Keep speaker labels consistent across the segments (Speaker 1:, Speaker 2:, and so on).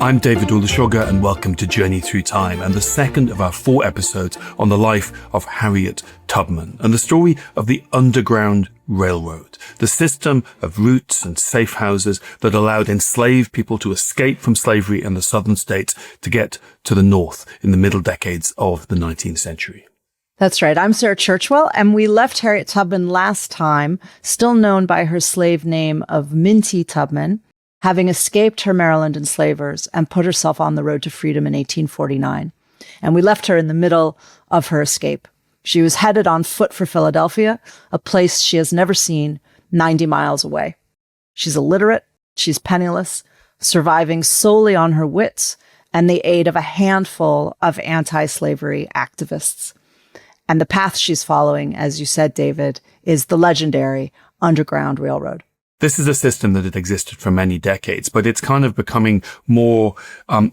Speaker 1: I'm David Olusoga, and welcome to Journey Through Time, and the second of our 4 episodes on the life of Harriet Tubman and the story of the Underground Railroad, the system of routes and safe houses that allowed enslaved people to escape from slavery in the southern states to get to the north in the middle decades of the 19th century.
Speaker 2: That's right. I'm Sarah Churchwell, and we left Harriet Tubman last time, still known by her slave name of Minty Tubman, having escaped her Maryland enslavers and put herself on the road to freedom in 1849. And we left her in the middle of her escape. She was headed on foot for Philadelphia, a place she has never seen, 90 miles away. She's illiterate, she's penniless, surviving solely on her wits and the aid of a handful of anti-slavery activists. And the path she's following, as you said, David, is the legendary Underground Railroad.
Speaker 1: This is a system that had existed for many decades, but it's kind of becoming more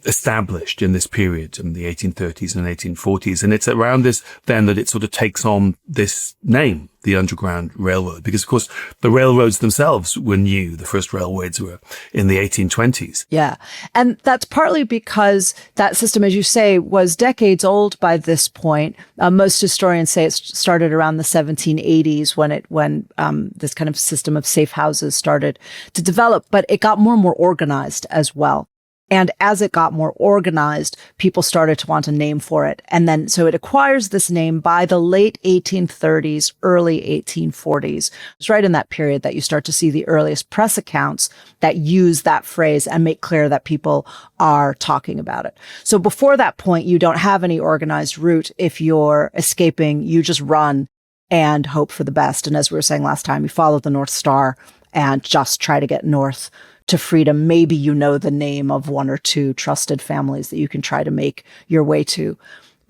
Speaker 1: established in this period, in the 1830s and 1840s. And it's around this then that it sort of takes on this name, the Underground Railroad, because, of course, the railroads themselves were new. The first railways were in the 1820s.
Speaker 2: Yeah. And that's partly because that system, as you say, was decades old by this point. Most historians say it started around the 1780s when this kind of system of safe houses started to develop, but it got more and more organized as well. And as it got more organized, people started to want a name for it. And then, so it acquires this name by the late 1830s, early 1840s. It's right in that period that you start to see the earliest press accounts that use that phrase and make clear that people are talking about it. So before that point, you don't have any organized route. If you're escaping, you just run and hope for the best. And as we were saying last time, you follow the North Star and just try to get north to freedom. Maybe you know the name of one or two trusted families that you can try to make your way to.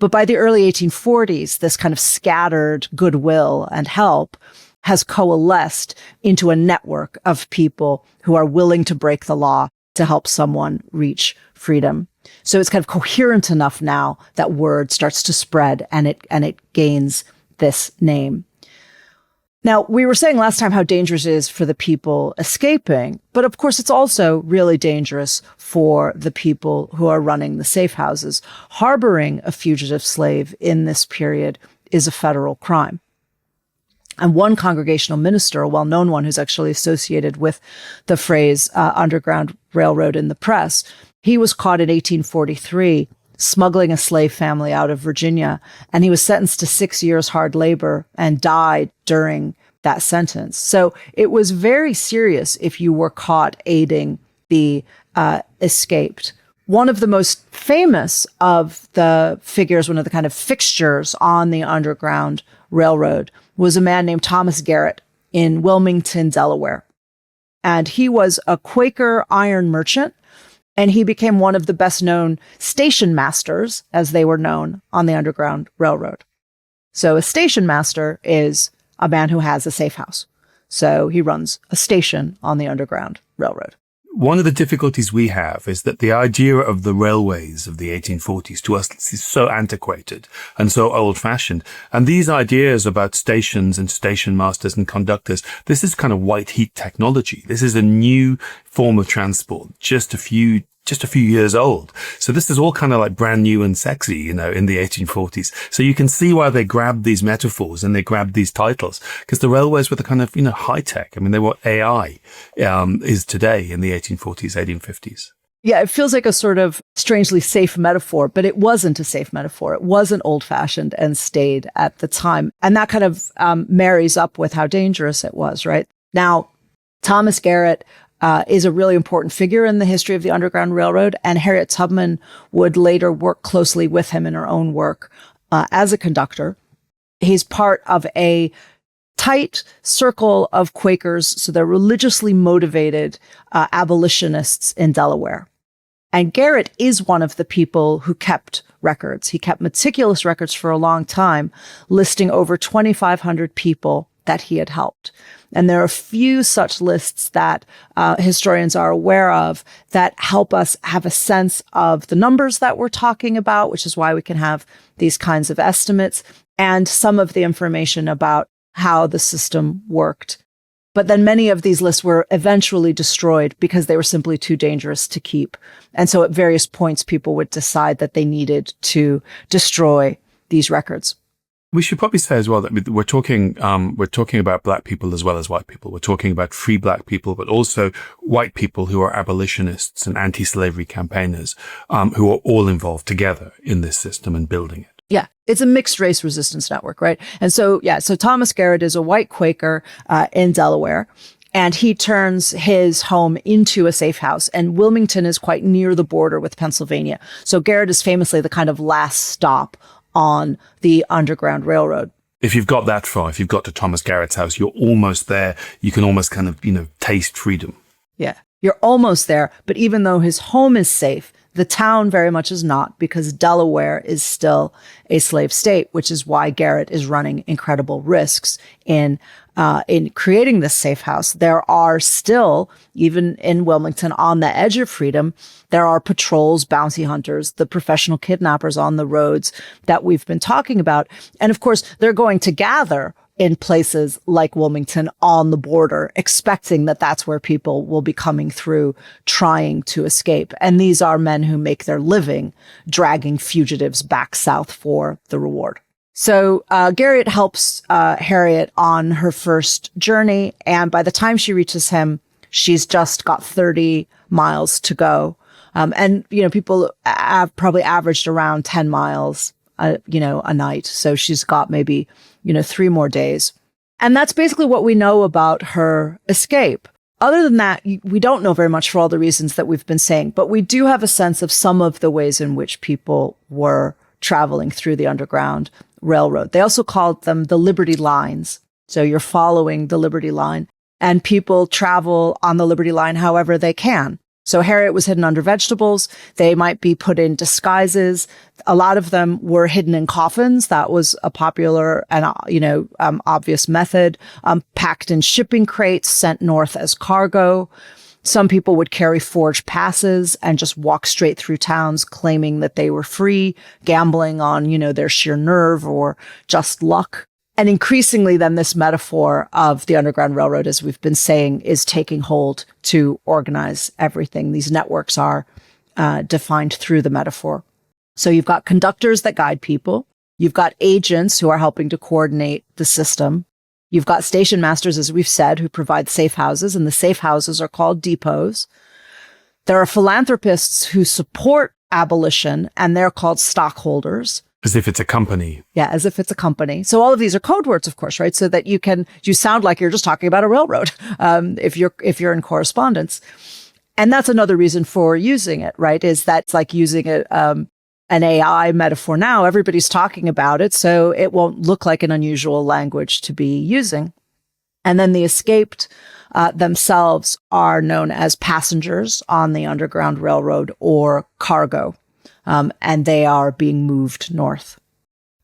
Speaker 2: But by the early 1840s, this kind of scattered goodwill and help has coalesced into a network of people who are willing to break the law to help someone reach freedom. So it's kind of coherent enough now that word starts to spread and it gains this name. Now, we were saying last time how dangerous it is for the people escaping, but of course it's also really dangerous for the people who are running the safe houses. Harboring a fugitive slave in this period is a federal crime. And one congregational minister, a well-known one who's actually associated with the phrase Underground Railroad in the press, he was caught in 1843 smuggling a slave family out of Virginia, and he was sentenced to 6 years hard labor and died during that sentence. So it was very serious if you were caught aiding the escaped. One of the most famous of the figures, one of the kind of fixtures on the Underground Railroad, was a man named Thomas Garrett in Wilmington, Delaware. And he was a Quaker iron merchant, and he became one of the best-known station masters, as they were known, on the Underground Railroad. So a station master is a man who has a safe house. So he runs a station on the Underground Railroad.
Speaker 1: One of the difficulties we have is that the idea of the railways of the 1840s to us is so antiquated and so old-fashioned. And these ideas about stations and station masters and conductors, this is kind of white heat technology. This is a new form of transport, just a few years old. So this is all kind of like brand new and sexy, in the 1840s. So you can see why they grabbed these metaphors and they grabbed these titles, because the railways were the kind of, high tech. I mean, they were what AI is today in the 1840s, 1850s.
Speaker 2: Yeah, it feels like a sort of strangely safe metaphor, but it wasn't a safe metaphor. It wasn't old-fashioned and stayed at the time. And that kind of marries up with how dangerous it was, right? Now, Thomas Garrett is a really important figure in the history of the Underground Railroad, and Harriet Tubman would later work closely with him in her own work as a conductor. He's part of a tight circle of Quakers, so they're religiously motivated abolitionists in Delaware. And Garrett is one of the people who kept records. He kept meticulous records for a long time, listing over 2,500 people that he had helped. And there are a few such lists that historians are aware of that help us have a sense of the numbers that we're talking about, which is why we can have these kinds of estimates, and some of the information about how the system worked. But then many of these lists were eventually destroyed because they were simply too dangerous to keep. And so at various points, people would decide that they needed to destroy these records.
Speaker 1: We should probably say as well that we're talking about black people as well as white people. We're talking about free black people, but also white people who are abolitionists and anti-slavery campaigners, who are all involved together in this system and building it.
Speaker 2: Yeah, it's a mixed race resistance network, right? And so, so Thomas Garrett is a white Quaker in Delaware, and he turns his home into a safe house. And Wilmington is quite near the border with Pennsylvania. So Garrett is famously the kind of last stop on the Underground Railroad.
Speaker 1: If you've got that far, if you've got to Thomas Garrett's house, you're almost there. You can almost kind of, taste freedom.
Speaker 2: Yeah, you're almost there. But even though his home is safe, the town very much is not, because Delaware is still a slave state, which is why Garrett is running incredible risks in creating this safe house. There are still, even in Wilmington, on the edge of freedom, there are patrols, bounty hunters, the professional kidnappers on the roads that we've been talking about. And of course, they're going to gather in places like Wilmington on the border, expecting that that's where people will be coming through trying to escape. And these are men who make their living dragging fugitives back south for the reward. So Garrett helps Harriet on her first journey. And by the time she reaches him, she's just got 30 miles to go. And people have probably averaged around 10 miles, a night. So she's got maybe 3 more days. And that's basically what we know about her escape. Other than that, we don't know very much for all the reasons that we've been saying, but we do have a sense of some of the ways in which people were traveling through the Underground Railroad. They also called them the Liberty Lines. So you're following the Liberty Line, and people travel on the Liberty Line however they can. So Harriet was hidden under vegetables. They might be put in disguises. A lot of them were hidden in coffins. That was a popular and, obvious method. Packed in shipping crates, sent north as cargo. Some people would carry forged passes and just walk straight through towns claiming that they were free, gambling on, their sheer nerve or just luck. And increasingly then this metaphor of the Underground Railroad, as we've been saying, is taking hold to organize everything. These networks are defined through the metaphor. So you've got conductors that guide people. You've got agents who are helping to coordinate the system. You've got station masters, as we've said, who provide safe houses, and the safe houses are called depots. There are philanthropists who support abolition, and they're called stockholders.
Speaker 1: As if it's a company.
Speaker 2: Yeah, as if it's a company. So all of these are code words, of course, right? So that you sound like you're just talking about a railroad if you're in correspondence. And that's another reason for using it, right? Is that it's like using an AI metaphor now. Everybody's talking about it, so it won't look like an unusual language to be using. And then the escaped themselves are known as passengers on the Underground Railroad or cargo. And they are being moved north.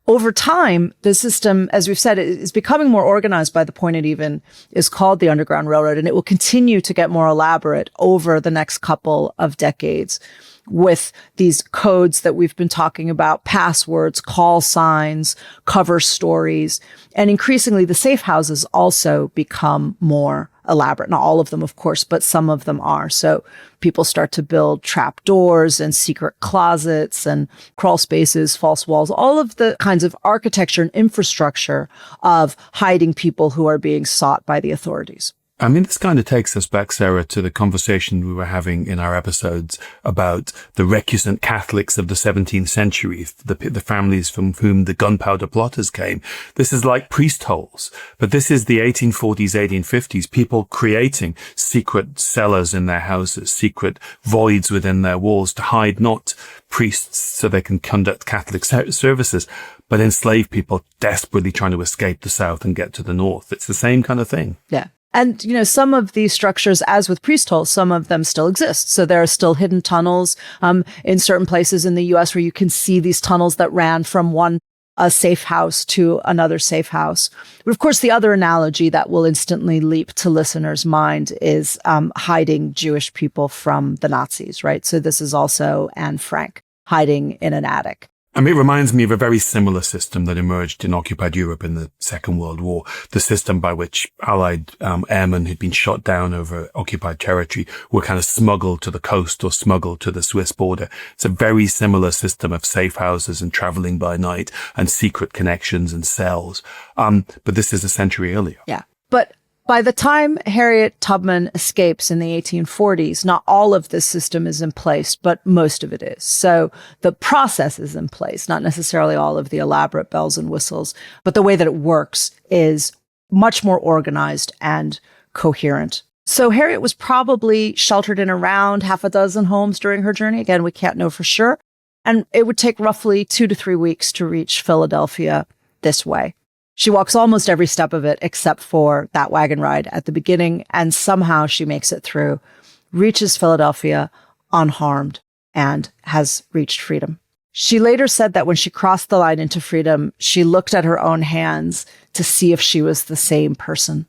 Speaker 2: Over time, the system, as we've said, is becoming more organized by the point it even is called the Underground Railroad, and it will continue to get more elaborate over the next couple of decades with these codes that we've been talking about, passwords, call signs, cover stories, and increasingly the safe houses also become more elaborate. Not all of them, of course, but some of them are. So people start to build trap doors and secret closets and crawl spaces, false walls, all of the kinds of architecture and infrastructure of hiding people who are being sought by the authorities.
Speaker 1: I mean, this kind of takes us back, Sarah, to the conversation we were having in our episodes about the recusant Catholics of the 17th century, the families from whom the gunpowder plotters came. This is like priest holes, but this is the 1840s, 1850s, people creating secret cellars in their houses, secret voids within their walls to hide not priests so they can conduct Catholic services, but enslaved people desperately trying to escape the South and get to the North. It's the same kind of thing.
Speaker 2: Yeah. And, some of these structures, as with priest holes, some of them still exist. So there are still hidden tunnels in certain places in the U.S. where you can see these tunnels that ran from a safe house to another safe house. But of course, the other analogy that will instantly leap to listeners' mind is hiding Jewish people from the Nazis, right? So this is also Anne Frank hiding in an attic.
Speaker 1: I mean, it reminds me of a very similar system that emerged in occupied Europe in the Second World War, the system by which Allied airmen who'd been shot down over occupied territory were kind of smuggled to the coast or smuggled to the Swiss border. It's a very similar system of safe houses and traveling by night and secret connections and cells. But this is a century earlier.
Speaker 2: Yeah. But by the time Harriet Tubman escapes in the 1840s, not all of this system is in place, but most of it is. So the process is in place, not necessarily all of the elaborate bells and whistles, but the way that it works is much more organized and coherent. So Harriet was probably sheltered in around half a dozen homes during her journey. Again, we can't know for sure. And it would take roughly 2 to 3 weeks to reach Philadelphia this way. She walks almost every step of it except for that wagon ride at the beginning, and somehow she makes it through, reaches Philadelphia unharmed, and has reached freedom. She later said that when she crossed the line into freedom, she looked at her own hands to see if she was the same person.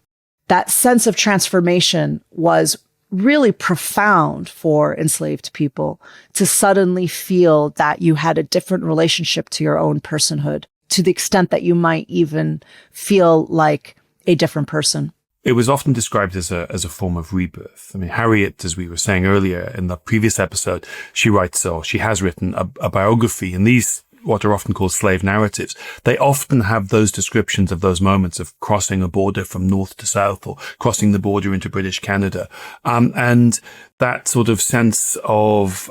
Speaker 2: That sense of transformation was really profound for enslaved people, to suddenly feel that you had a different relationship to your own personhood, to the extent that you might even feel like a different person.
Speaker 1: It was often described as a form of rebirth. I mean, Harriet, as we were saying earlier in the previous episode, she has written a biography, and these, what are often called slave narratives, they often have those descriptions of those moments of crossing a border from north to south or crossing the border into British Canada. And that sort of sense of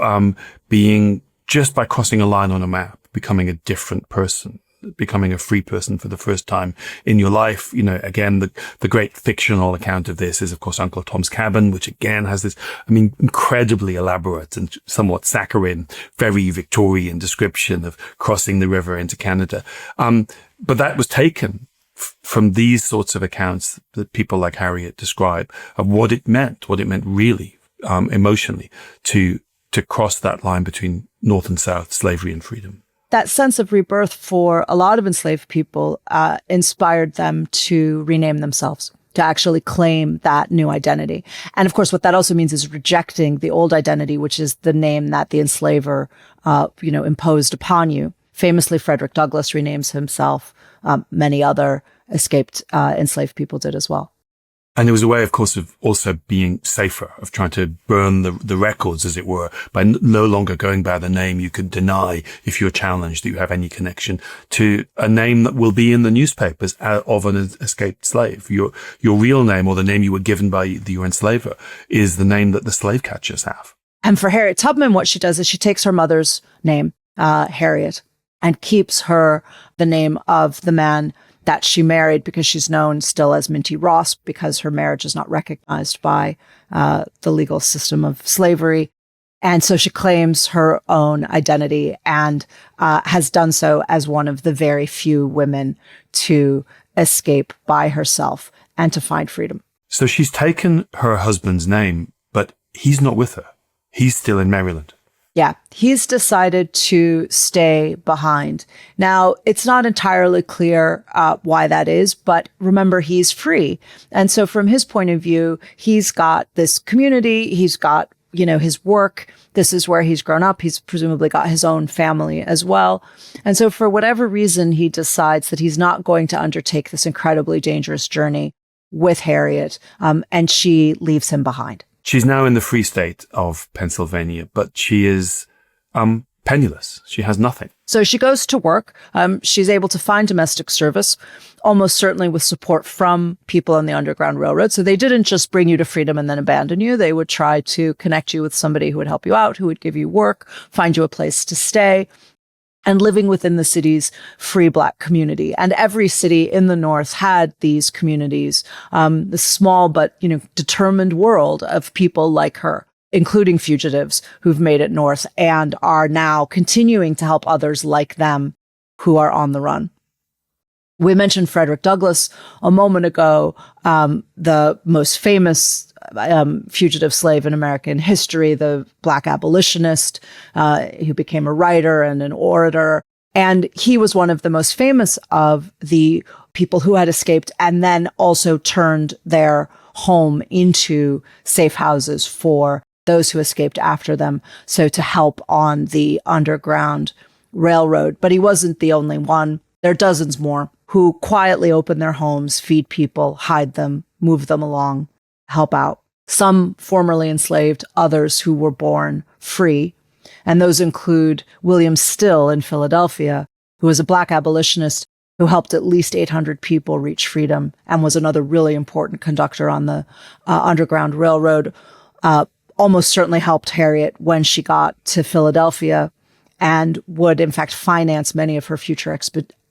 Speaker 1: being, just by crossing a line on a map, becoming a different person, becoming a free person for the first time in your life. You know, again, the great fictional account of this is, of course, Uncle Tom's Cabin, which again has this, I mean, incredibly elaborate and somewhat saccharine, very Victorian description of crossing the river into Canada. But that was taken from these sorts of accounts that people like Harriet describe of what it meant really, emotionally to cross that line between North and South, slavery and freedom.
Speaker 2: That sense of rebirth for a lot of enslaved people inspired them to rename themselves, to actually claim that new identity. And of course, what that also means is rejecting the old identity, which is the name that the enslaver, imposed upon you. Famously, Frederick Douglass renames himself. Many other escaped enslaved people did as well.
Speaker 1: And it was a way, of course, of also being safer, of trying to burn the records, as it were, by no longer going by the name. You could deny, if you're challenged, that you have any connection to a name that will be in the newspapers of an escaped slave. Your real name, or the name you were given by your enslaver, is the name that the slave catchers have.
Speaker 2: And for Harriet Tubman, what she does is she takes her mother's name, Harriet, and keeps the name of the man that she married, because she's known still as Minty Ross, because her marriage is not recognized by the legal system of slavery. And so she claims her own identity and has done so as one of the very few women to escape by herself and to find freedom.
Speaker 1: So she's taken her husband's name, but he's not with her. He's still in Maryland.
Speaker 2: Yeah, he's decided to stay behind. Now, it's not entirely clear why that is, but remember, he's free. And so from his point of view, he's got this community, he's got, his work. This is where he's grown up. He's presumably got his own family as well. And so for whatever reason, he decides that he's not going to undertake this incredibly dangerous journey with Harriet, and she leaves him behind.
Speaker 1: She's now in the free state of Pennsylvania, but she is penniless. She has nothing.
Speaker 2: So she goes to work. She's able to find domestic service, almost certainly with support from people on the Underground Railroad. So they didn't just bring you to freedom and then abandon you. They would try to connect you with somebody who would help you out, who would give you work, find you a place to stay, and living within the city's free Black community. And every city in the North had these communities, the small but, determined world of people like her, including fugitives who've made it north and are now continuing to help others like them who are on the run. We mentioned Frederick Douglass a moment ago, the most famous fugitive slave in American history, the Black abolitionist, who became a writer and an orator. And he was one of the most famous of the people who had escaped and then also turned their home into safe houses for those who escaped after them. So to help on the Underground Railroad. But he wasn't the only one. There are dozens more who quietly open their homes, feed people, hide them, move them along, help out. Some formerly enslaved, others who were born free. And those include William Still in Philadelphia, who was a Black abolitionist who helped at least 800 people reach freedom and was another really important conductor on the Underground Railroad. Almost certainly helped Harriet when she got to Philadelphia and would, in fact, finance many of her future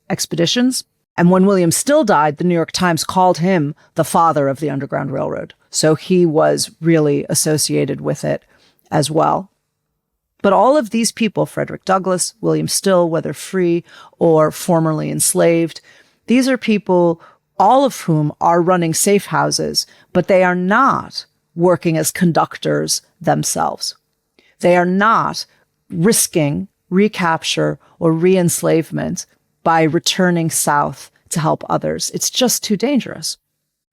Speaker 2: expeditions. And when William Still died, the New York Times called him the father of the Underground Railroad. So he was really associated with it as well. But all of these people, Frederick Douglass, William Still, whether free or formerly enslaved, these are people, all of whom are running safe houses, but they are not working as conductors themselves. They are not risking recapture or re-enslavement by returning south to help others. It's just too dangerous.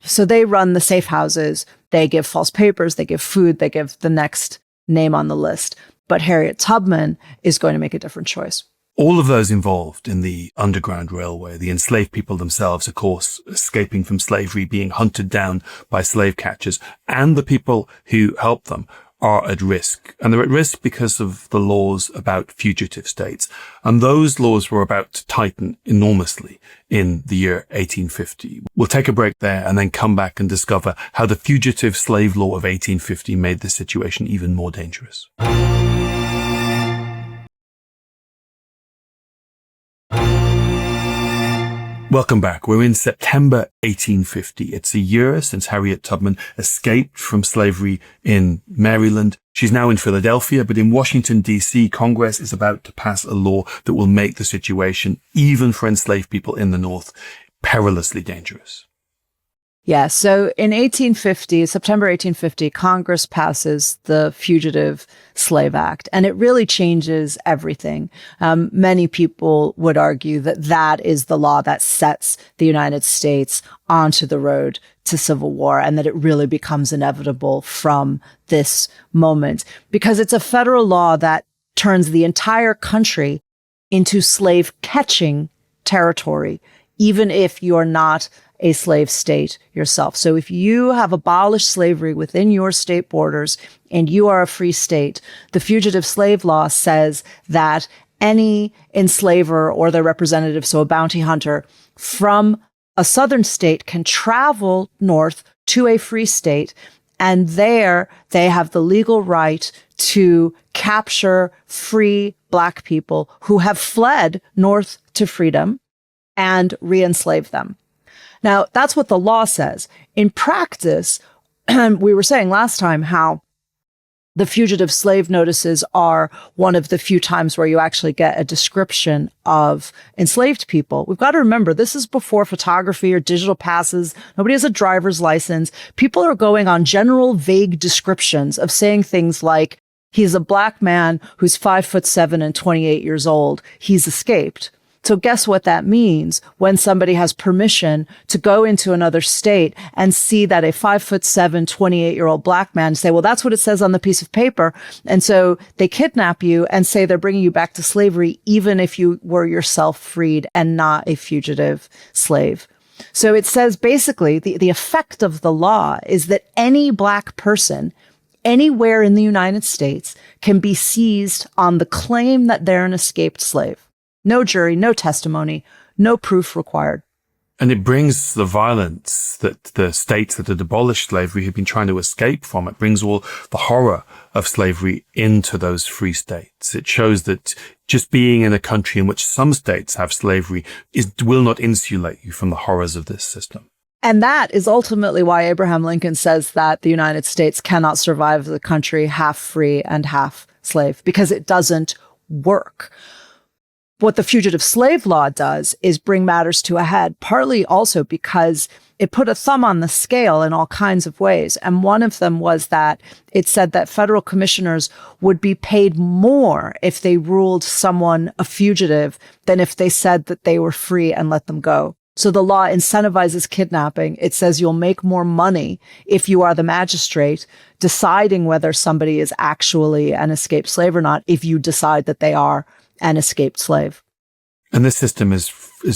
Speaker 2: So they run the safe houses, they give false papers, they give food, they give the next name on the list. But Harriet Tubman is going to make a different choice.
Speaker 1: All of those involved in the Underground Railway, the enslaved people themselves, of course, escaping from slavery, being hunted down by slave catchers, and the people who help them are at risk. And they're at risk because of the laws about fugitive states. And those laws were about to tighten enormously in the year 1850. We'll take a break there and then come back and discover how the Fugitive Slave Law of 1850 made the situation even more dangerous. Welcome back. We're in September 1850. It's a year since Harriet Tubman escaped from slavery in Maryland. She's now in Philadelphia, but in Washington, D.C., Congress is about to pass a law that will make the situation, even for enslaved people in the North, perilously dangerous.
Speaker 2: Yeah, so in September 1850, Congress passes the Fugitive Slave Act, and it really changes everything. Many people would argue that that is the law that sets the United States onto the road to civil war, and that it really becomes inevitable from this moment, because it's a federal law that turns the entire country into slave-catching territory, even if you're not a slave state yourself. So if you have abolished slavery within your state borders and you are a free state, the Fugitive Slave Law says that any enslaver or their representative, so a bounty hunter from a southern state, can travel north to a free state, and there they have the legal right to capture free Black people who have fled north to freedom and re-enslave them. Now, that's what the law says. In practice, we were saying last time how the fugitive slave notices are one of the few times where you actually get a description of enslaved people. We've got to remember, this is before photography or digital passes. Nobody has a driver's license. People are going on general vague descriptions of saying things like, he's a Black man who's 5'7" and 28 years old. He's escaped. So guess what that means when somebody has permission to go into another state and see that a 5'7", 28-year-old Black man, say, well, that's what it says on the piece of paper. And so they kidnap you and say they're bringing you back to slavery, even if you were yourself freed and not a fugitive slave. So it says basically the effect of the law is that any Black person anywhere in the United States can be seized on the claim that they're an escaped slave. No jury, no testimony, no proof required.
Speaker 1: And it brings the violence that the states that had abolished slavery had been trying to escape from. It brings all the horror of slavery into those free states. It shows that just being in a country in which some states have slavery will not insulate you from the horrors of this system.
Speaker 2: And that is ultimately why Abraham Lincoln says that the United States cannot survive as a country half free and half slave, because it doesn't work. What the Fugitive Slave Law does is bring matters to a head, partly also because it put a thumb on the scale in all kinds of ways. And one of them was that it said that federal commissioners would be paid more if they ruled someone a fugitive than if they said that they were free and let them go. So the law incentivizes kidnapping. It says you'll make more money if you are the magistrate deciding whether somebody is actually an escaped slave or not, if you decide that they are an escaped slave.
Speaker 1: And this system is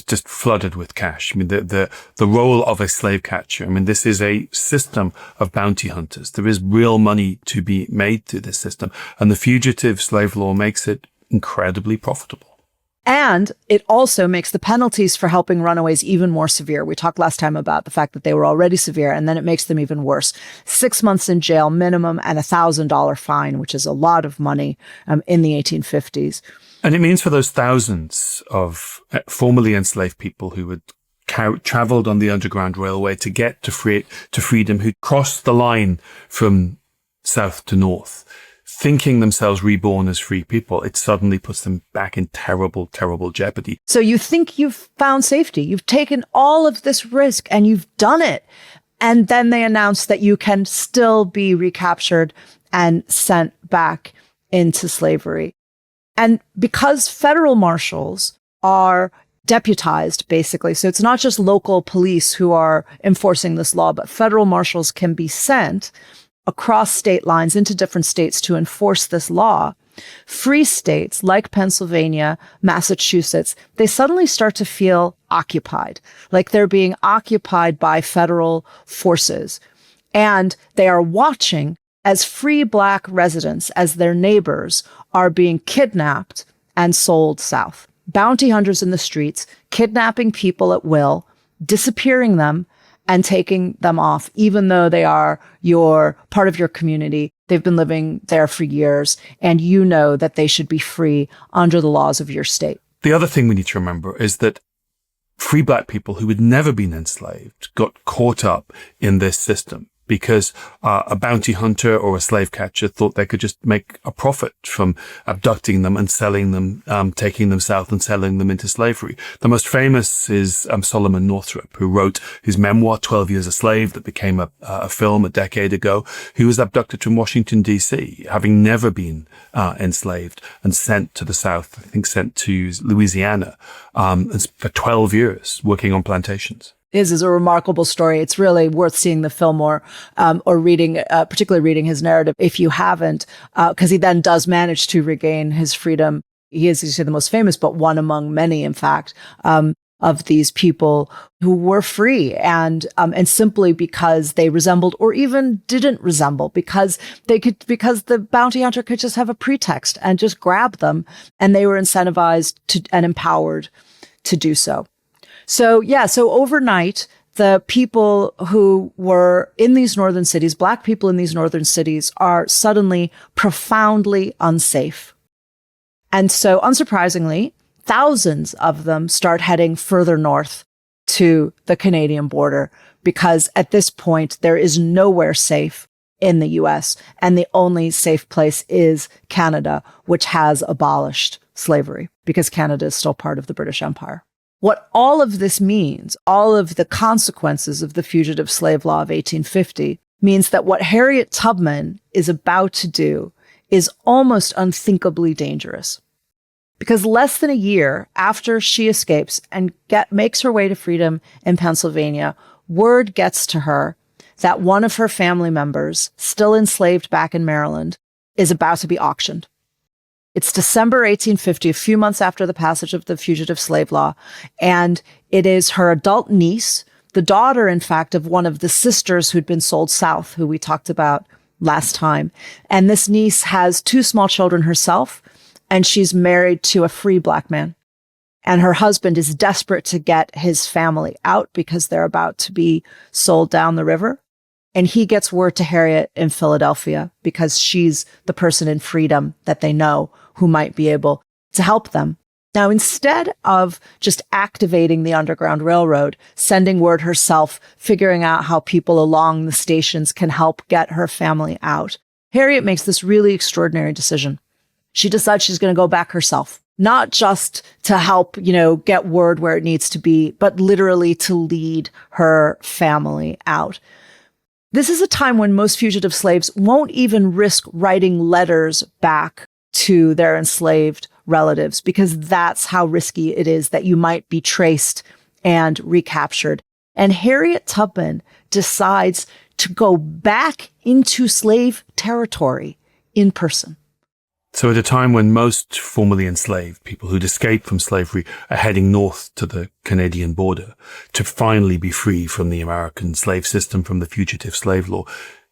Speaker 1: just flooded with cash. I mean, the role of a slave catcher. I mean, this is a system of bounty hunters. There is real money to be made through this system. And the fugitive slave law makes it incredibly profitable.
Speaker 2: And it also makes the penalties for helping runaways even more severe. We talked last time about the fact that they were already severe, and then it makes them even worse. 6 months in jail minimum and $1,000 fine, which is a lot of money in the 1850s.
Speaker 1: And it means for those thousands of formerly enslaved people who had traveled on the Underground Railway to get to freedom, who crossed the line from south to north, thinking themselves reborn as free people, it suddenly puts them back in terrible, terrible jeopardy.
Speaker 2: So you think you've found safety. You've taken all of this risk and you've done it. And then they announce that you can still be recaptured and sent back into slavery. And because federal marshals are deputized, basically, so it's not just local police who are enforcing this law, but federal marshals can be sent across state lines into different states to enforce this law. Free states like Pennsylvania, Massachusetts, they suddenly start to feel occupied, like they're being occupied by federal forces. And they are watching as free Black residents, as their neighbors, are being kidnapped and sold south. Bounty hunters in the streets, kidnapping people at will, disappearing them, and taking them off, even though they are part of your community. They've been living there for years, and you know that they should be free under the laws of your state.
Speaker 1: The other thing we need to remember is that free Black people who had never been enslaved got caught up in this system because a bounty hunter or a slave catcher thought they could just make a profit from abducting them and selling them, taking them south and selling them into slavery. The most famous is Solomon Northrop, who wrote his memoir, 12 Years a Slave, that became a film a decade ago. He was abducted from Washington, D.C., having never been enslaved, and sent to the south, I think sent to Louisiana, for 12 years working on plantations.
Speaker 2: His is a remarkable story. It's really worth seeing the film or reading, particularly reading his narrative if you haven't, because he then does manage to regain his freedom. He is, you say, the most famous, but one among many, in fact, of these people who were free and simply because they resembled or even didn't resemble, because the bounty hunter could just have a pretext and just grab them, and they were incentivized and empowered to do so. So overnight, the people who were in these northern cities, Black people in these northern cities, are suddenly profoundly unsafe. And so, unsurprisingly, thousands of them start heading further north to the Canadian border, because at this point, there is nowhere safe in the U.S., and the only safe place is Canada, which has abolished slavery, because Canada is still part of the British Empire. What all of this means, all of the consequences of the Fugitive Slave Law of 1850, means that what Harriet Tubman is about to do is almost unthinkably dangerous. Because less than a year after she escapes and makes her way to freedom in Pennsylvania, word gets to her that one of her family members, still enslaved back in Maryland, is about to be auctioned. It's December 1850, a few months after the passage of the Fugitive Slave Law, and it is her adult niece, the daughter, in fact, of one of the sisters who'd been sold south, who we talked about last time. And this niece has 2 small children herself, and she's married to a free Black man. And her husband is desperate to get his family out because they're about to be sold down the river. And he gets word to Harriet in Philadelphia because she's the person in freedom that they know who might be able to help them. Now, instead of just activating the Underground Railroad, sending word herself, figuring out how people along the stations can help get her family out, Harriet makes this really extraordinary decision. She decides she's going to go back herself, not just to help, get word where it needs to be, but literally to lead her family out. This is a time when most fugitive slaves won't even risk writing letters back to their enslaved relatives, because that's how risky it is that you might be traced and recaptured. And Harriet Tubman decides to go back into slave territory in person.
Speaker 1: So at a time when most formerly enslaved people who'd escaped from slavery are heading north to the Canadian border to finally be free from the American slave system, from the fugitive slave law,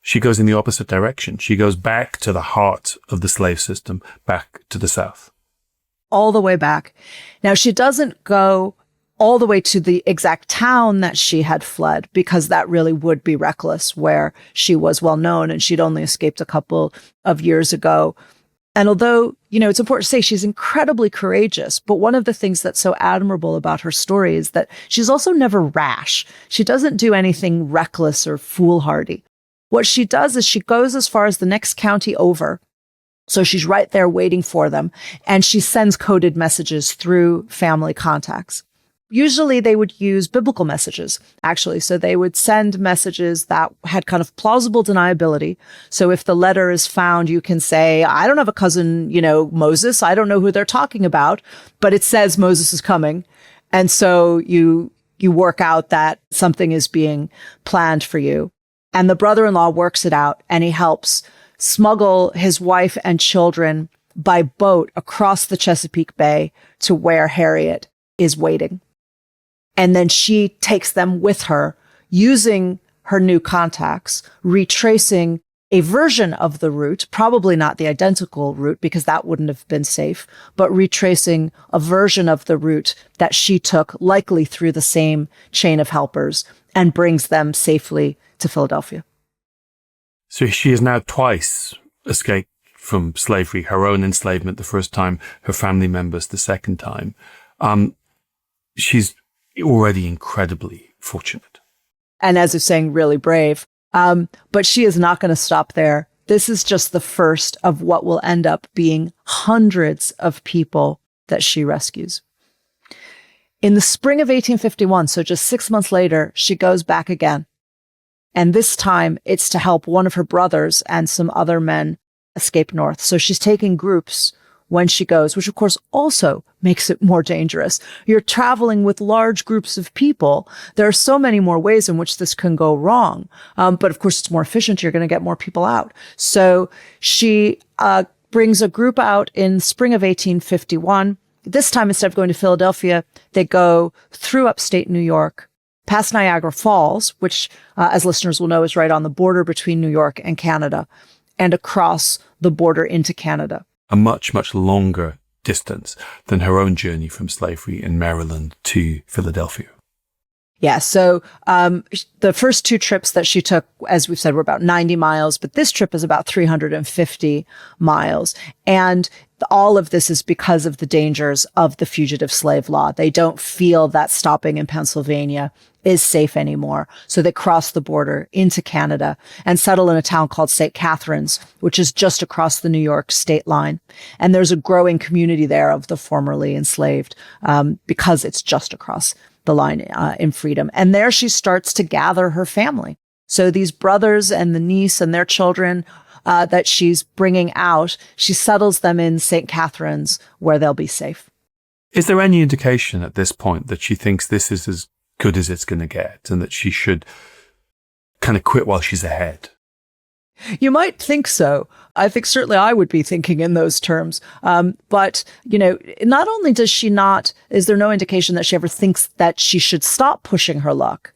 Speaker 1: she goes in the opposite direction. She goes back to the heart of the slave system, back to the South.
Speaker 2: All the way back. Now, she doesn't go all the way to the exact town that she had fled, because that really would be reckless, where she was well known and she'd only escaped a couple of years ago. And although, it's important to say she's incredibly courageous, but one of the things that's so admirable about her story is that she's also never rash. She doesn't do anything reckless or foolhardy. What she does is she goes as far as the next county over. So she's right there waiting for them, and she sends coded messages through family contacts. Usually they would use biblical messages, actually. So they would send messages that had kind of plausible deniability. So if the letter is found, you can say, I don't have a cousin, Moses. I don't know who they're talking about, but it says Moses is coming. And so you work out that something is being planned for you. And the brother-in-law works it out, and he helps smuggle his wife and children by boat across the Chesapeake Bay to where Harriet is waiting. And then she takes them with her, using her new contacts, retracing a version of the route, probably not the identical route because that wouldn't have been safe, but retracing a version of the route that she took, likely through the same chain of helpers, and brings them safely to Philadelphia.
Speaker 1: So she has now twice escaped from slavery, her own enslavement the first time, her family members the second time. She's already incredibly fortunate.
Speaker 2: And as you're saying, really brave. But she is not going to stop there. This is just the first of what will end up being hundreds of people that she rescues. In the spring of 1851, so just 6 months later, she goes back again. And this time it's to help one of her brothers and some other men escape north. So she's taking groups when she goes, which of course also makes it more dangerous. You're traveling with large groups of people. There are so many more ways in which this can go wrong. But of course it's more efficient. You're going to get more people out. So she brings a group out in spring of 1851. This time, instead of going to Philadelphia, they go through upstate New York, past Niagara Falls, which, as listeners will know, is right on the border between New York and Canada, and across the border into Canada.
Speaker 1: A much, much longer distance than her own journey from slavery in Maryland to Philadelphia.
Speaker 2: Yeah, so the first two trips that she took, as we've said, were about 90 miles, but this trip is about 350 miles. And all of this is because of the dangers of the fugitive slave law. They don't feel that stopping in Pennsylvania is safe anymore. So they cross the border into Canada and settle in a town called St. Catharines, which is just across the New York state line. And there's a growing community there of the formerly enslaved because it's just across the line in freedom. And there she starts to gather her family. So these brothers and the niece and their children that she's bringing out, she settles them in St. Catharines where they'll be safe.
Speaker 1: Is there any indication at this point that she thinks this is as good as it's going to get and that she should kind of quit while she's ahead?
Speaker 2: You might think so. I think certainly I would be thinking in those terms. But, not only is there no indication that she ever thinks that she should stop pushing her luck.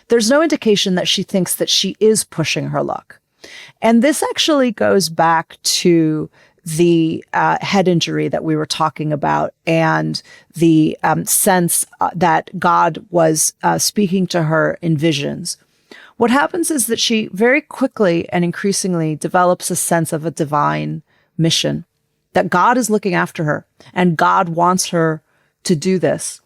Speaker 2: There's no indication that she thinks that she is pushing her luck. And this actually goes back to the head injury that we were talking about and the sense that God was speaking to her in visions. What happens is that she very quickly and increasingly develops a sense of a divine mission, that God is looking after her and God wants her to do this.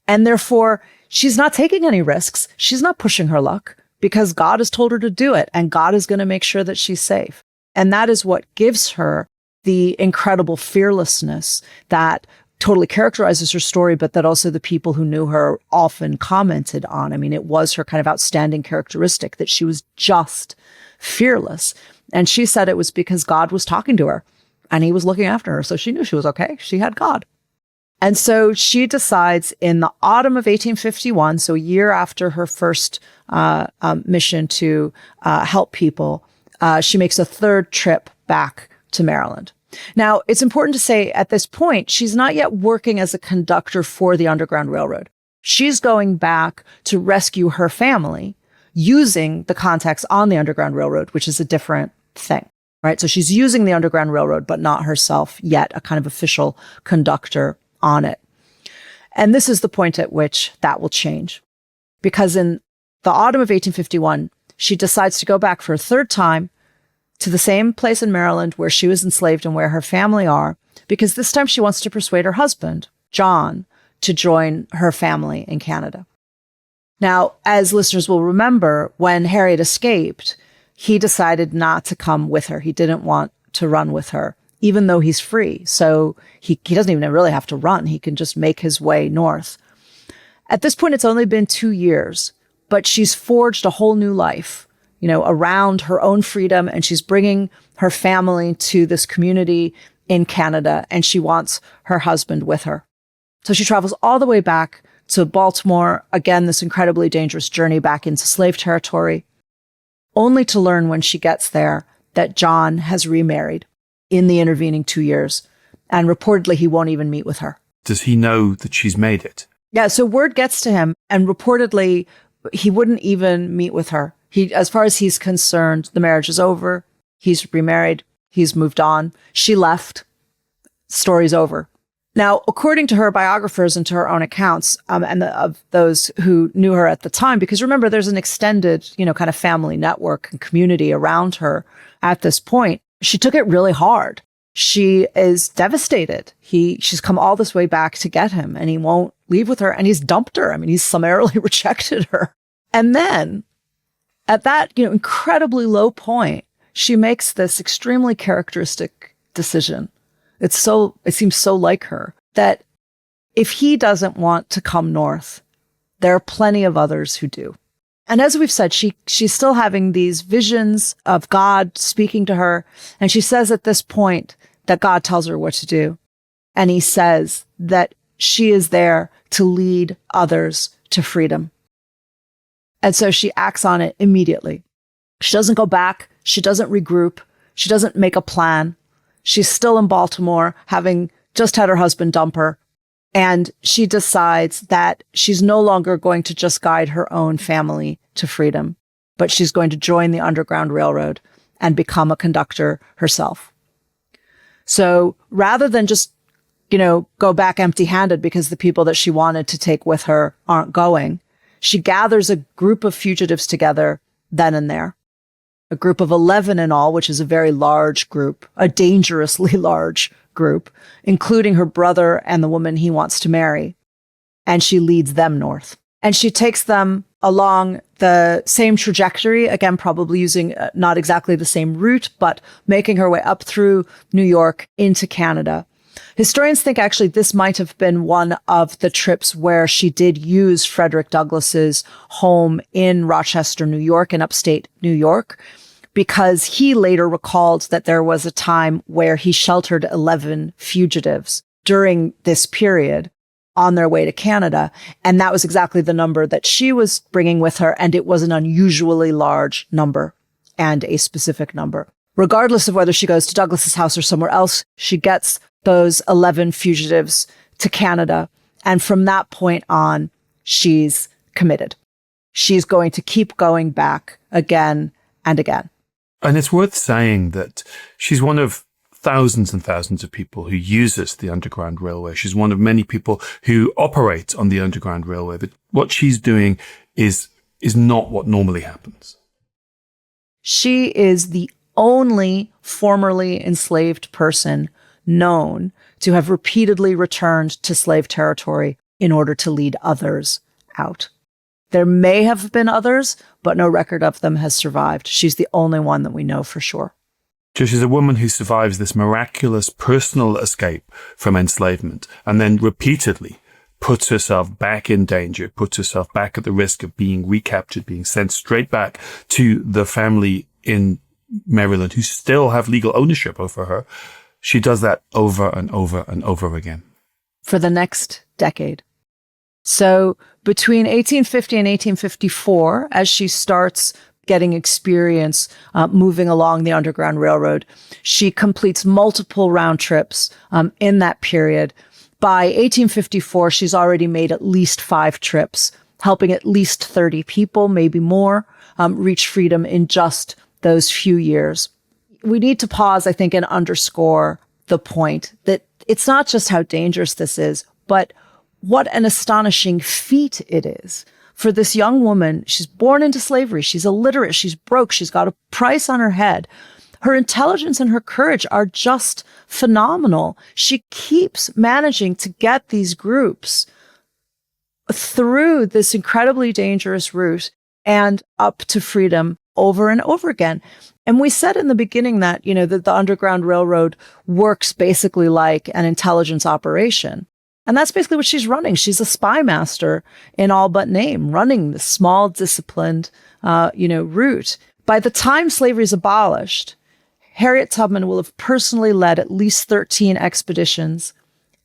Speaker 2: And therefore, she's not taking any risks. She's not pushing her luck because God has told her to do it and God is going to make sure that she's safe. And that is what gives her the incredible fearlessness that totally characterizes her story, but that also the people who knew her often commented on. I mean, it was her kind of outstanding characteristic that she was just fearless. And she said it was because God was talking to her and he was looking after her. So she knew she was okay. She had God. And so she decides in the autumn of 1851, so a year after her first mission to help people, she makes a third trip back to Maryland. Now, it's important to say at this point, she's not yet working as a conductor for the Underground Railroad. She's going back to rescue her family using the contacts on the Underground Railroad, which is a different thing, right? So she's using the Underground Railroad, but not herself yet a kind of official conductor on it. And this is the point at which that will change. Because in the autumn of 1851, she decides to go back for a third time to the same place in Maryland where she was enslaved and where her family are, because this time she wants to persuade her husband, John, to join her family in Canada. Now, as listeners will remember, when Harriet escaped, he decided not to come with her. He didn't want to run with her, even though he's free. So he doesn't even really have to run. He can just make his way north. At this point, it's only been 2 years, but she's forged a whole new life, around her own freedom, and she's bringing her family to this community in Canada, and she wants her husband with her. So she travels all the way back to Baltimore, again, this incredibly dangerous journey back into slave territory, only to learn when she gets there that John has remarried in the intervening 2 years, and reportedly he won't even meet with her.
Speaker 1: Does he know that she's made it?
Speaker 2: Yeah, so word gets to him, and reportedly he wouldn't even meet with her. As far as he's concerned, the marriage is over. He's remarried. He's moved on. She left. Story's over. Now, according to her biographers and to her own accounts, of those who knew her at the time, because remember, there's an extended, kind of family network and community around her at this point, she took it really hard. She is devastated. She's come all this way back to get him, and he won't leave with her, and he's dumped her. I mean, he's summarily rejected her. And then at that, incredibly low point, she makes this extremely characteristic decision. It seems so like her that if he doesn't want to come north, there are plenty of others who do. And as we've said, she's still having these visions of God speaking to her. And she says at this point that God tells her what to do. And he says that she is there to lead others to freedom. And so she acts on it immediately. She doesn't go back. She doesn't regroup. She doesn't make a plan. She's still in Baltimore, having just had her husband dump her. And she decides that she's no longer going to just guide her own family to freedom, but she's going to join the Underground Railroad and become a conductor herself. So rather than just, go back empty-handed because the people that she wanted to take with her aren't going, she gathers a group of fugitives together then and there. A group of 11 in all, which is a very large group, a dangerously large group, including her brother and the woman he wants to marry. And she leads them north. And she takes them along the same trajectory, again, probably using not exactly the same route, but making her way up through New York into Canada. Historians think actually this might have been one of the trips where she did use Frederick Douglass's home in Rochester, New York, in upstate New York, because he later recalled that there was a time where he sheltered 11 fugitives during this period on their way to Canada. And that was exactly the number that she was bringing with her. And it was an unusually large number and a specific number. Regardless of whether she goes to Douglass's house or somewhere else, she gets those 11 fugitives to Canada. And from that point on, she's committed. She's going to keep going back again and again.
Speaker 1: And it's worth saying that she's one of thousands and thousands of people who uses the Underground Railway. She's one of many people who operate on the Underground Railway. But what she's doing is not what normally happens.
Speaker 2: She is the only formerly enslaved person known to have repeatedly returned to slave territory in order to lead others out. There may have been others, but no record of them has survived. She's the only one that we know for sure.
Speaker 1: So she's a woman who survives this miraculous personal escape from enslavement and then repeatedly puts herself back in danger, puts herself back at the risk of being recaptured, being sent straight back to the family in Maryland who still have legal ownership over her. She does that over and over and over again.
Speaker 2: For the next decade. So between 1850 and 1854, as she starts getting experience moving along the Underground Railroad. She completes multiple round trips in that period. By 1854, she's already made at least 5 trips, helping at least 30 people, maybe more, reach freedom in just those few years. We need to pause, I think, and underscore the point that it's not just how dangerous this is, but what an astonishing feat it is for this young woman. She's born into slavery. She's illiterate. She's broke. She's got a price on her head. Her intelligence and her courage are just phenomenal. She keeps managing to get these groups through this incredibly dangerous route and up to freedom over and over again. And we said in the beginning that, that the Underground Railroad works basically like an intelligence operation. And that's basically what she's running. She's a spy master in all but name, running the small, disciplined, route. By the time slavery is abolished, Harriet Tubman will have personally led at least 13 expeditions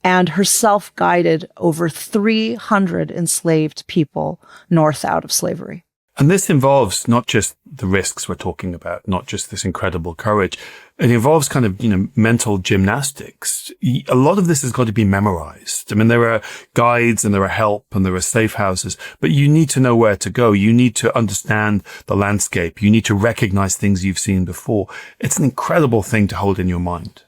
Speaker 2: and herself guided over 300 enslaved people north out of slavery.
Speaker 1: And this involves not just the risks we're talking about, not just this incredible courage. It involves kind of, mental gymnastics. A lot of this has got to be memorized. I mean, there are guides and there are help and there are safe houses, but you need to know where to go. You need to understand the landscape. You need to recognize things you've seen before. It's an incredible thing to hold in your mind.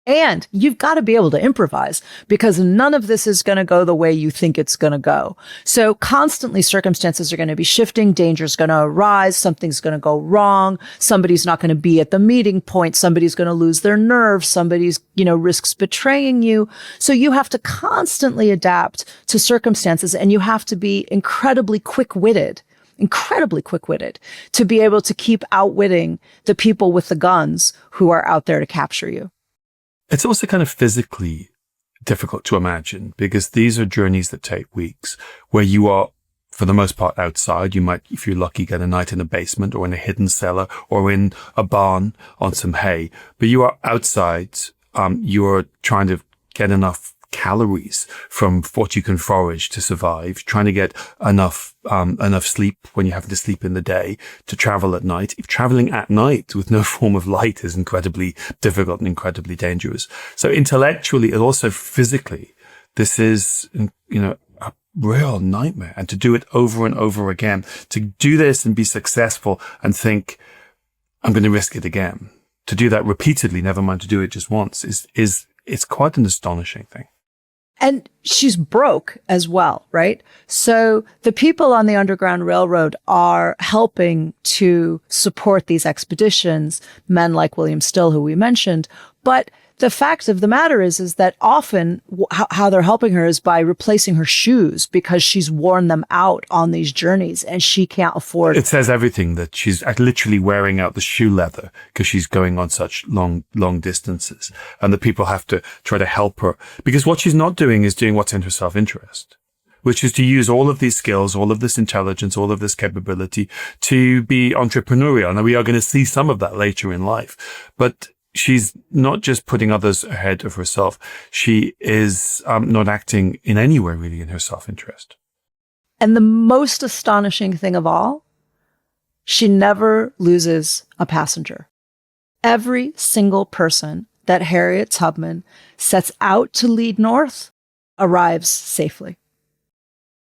Speaker 2: And you've got to be able to improvise because none of this is going to go the way you think it's going to go. So constantly circumstances are going to be shifting. Danger's going to arise. Something's going to go wrong. Somebody's not going to be at the meeting point. Somebody's going to lose their nerve. Somebody's, risks betraying you. So you have to constantly adapt to circumstances and you have to be incredibly quick-witted to be able to keep outwitting the people with the guns who are out there to capture you.
Speaker 1: It's also kind of physically difficult to imagine because these are journeys that take weeks where you are, for the most part, outside. You might, if you're lucky, get a night in a basement or in a hidden cellar or in a barn on some hay. But you are outside. You're trying to get enough calories from what you can forage to survive, trying to get enough sleep when you have to sleep in the day to travel at night. If traveling at night with no form of light is incredibly difficult and incredibly dangerous. So intellectually and also physically, this is, a real nightmare. And to do it over and over again, to do this and be successful and think, I'm going to risk it again. To do that repeatedly, never mind to do it just once, it's quite an astonishing thing.
Speaker 2: And she's broke as well, right? So the people on the Underground Railroad are helping to support these expeditions, men like William Still, who we mentioned. But the fact of the matter is that often how they're helping her is by replacing her shoes because she's worn them out on these journeys and she can't afford.
Speaker 1: It says everything that she's literally wearing out the shoe leather because she's going on such long distances. And the people have to try to help her because what she's not doing is doing what's in her self-interest, which is to use all of these skills, all of this intelligence, all of this capability to be entrepreneurial. Now, we are going to see some of that later in life, but she's not just putting others ahead of herself. She is not acting in any way really in her self-interest.
Speaker 2: And the most astonishing thing of all, she never loses a passenger. Every single person that Harriet Tubman sets out to lead north arrives safely.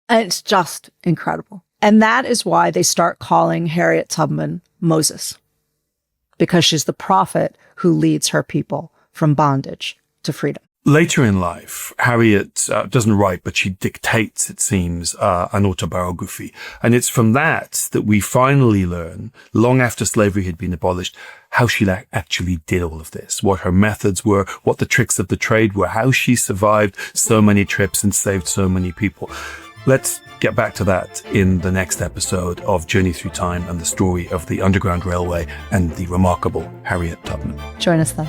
Speaker 2: And it's just incredible. And that is why they start calling Harriet Tubman Moses, because she's the prophet who leads her people from bondage to freedom.
Speaker 1: Later in life, Harriet doesn't write, but she dictates, it seems, an autobiography. And it's from that we finally learn, long after slavery had been abolished, how she actually did all of this, what her methods were, what the tricks of the trade were, how she survived so many trips and saved so many people. Let's get back to that in the next episode of Journey Through Time and the story of the Underground Railway and the remarkable Harriet Tubman.
Speaker 2: Join us then.